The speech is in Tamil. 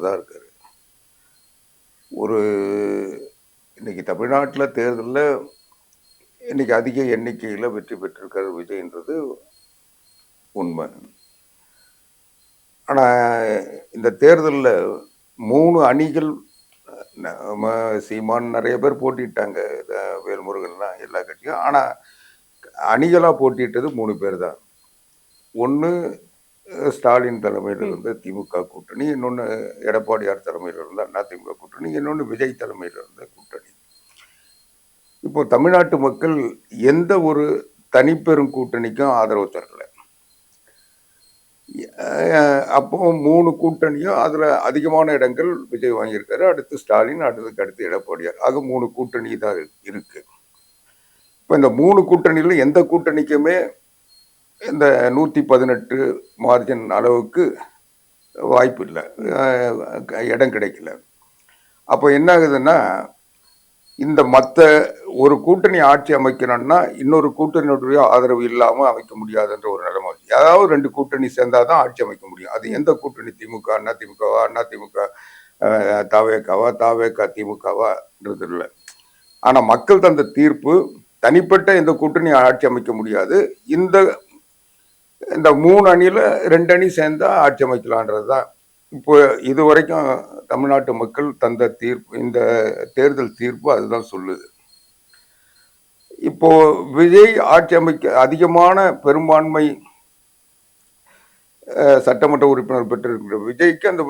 தான் இருக்காரு. ஒரு இன்னைக்கு தமிழ்நாட்டில் தேர்தலில் இன்னைக்கு அதிக எண்ணிக்கையில் வெற்றி பெற்றிருக்காரு விஜய்ன்றது உண்மை. ஆனால் இந்த தேர்தலில் 3 அணிகள் நம்ம சீமான் நிறைய பேர் போட்டிட்டாங்க, வேல்முருகன்லாம் எல்லா கட்சியும். ஆனால் அணிகளாக போட்டிட்டது 3 பேர் தான். ஒன்று ஸ்டாலின் தலைமையில் இருந்த திமுக கூட்டணி, இன்னொன்று எடப்பாடியார் தலைமையில் இருந்த அதிமுக கூட்டணி, இன்னொன்று விஜய் தலைமையில் இருந்த கூட்டணி. இப்போ தமிழ்நாட்டு மக்கள் எந்த ஒரு தனிப்பெரும் கூட்டணிக்கும் ஆதரவு தரல. அப்போ 3 கூட்டணியும் அதுல அதிகமான இடங்கள் விஜய் வாங்கியிருக்காரு. அடுத்து ஸ்டாலின், அடுத்து எடப்பாடியார். ஆக 3 கூட்டணி தான் இருக்கு. இப்போ இந்த 3 கூட்டணியில எந்த கூட்டணிக்குமே இந்த 118 மார்ஜின் அளவுக்கு வாய்ப்பு இல்லை, இடம் கிடைக்கல. அப்போ என்ன ஆகுதுன்னா, இந்த மற்ற ஒரு கூட்டணி ஆட்சி அமைக்கணும்னா இன்னொரு கூட்டணியுடைய ஆதரவு இல்லாம அமைக்க முடியாதுன்ற ஒரு நிலைமை. ஏதாவது 2 கூட்டணி சேர்ந்தாதான் ஆட்சி அமைக்க முடியும். அது எந்த கூட்டணி? திமுக, அதிமுக, தாவேகா திமுகவான்றது இல்லை. ஆனா மக்கள் தந்த தீர்ப்பு, தனிப்பட்ட இந்த கூட்டணி ஆட்சி அமைக்க முடியாது, இந்த 3 அணியில 2 அணி சேர்ந்தா ஆட்சி அமைக்கலான்றதுதான் இப்போ இதுவரைக்கும் தமிழ்நாட்டு மக்கள் தந்த தீர்ப்பு. இந்த தேர்தல் தீர்ப்பு அதுதான் சொல்லுது. இப்போ விஜய் ஆட்சி அமைக்க அதிகமான பெரும்பான்மை சட்டமன்ற உறுப்பினர் பெற்றிருக்கிற விஜய்க்கு அந்த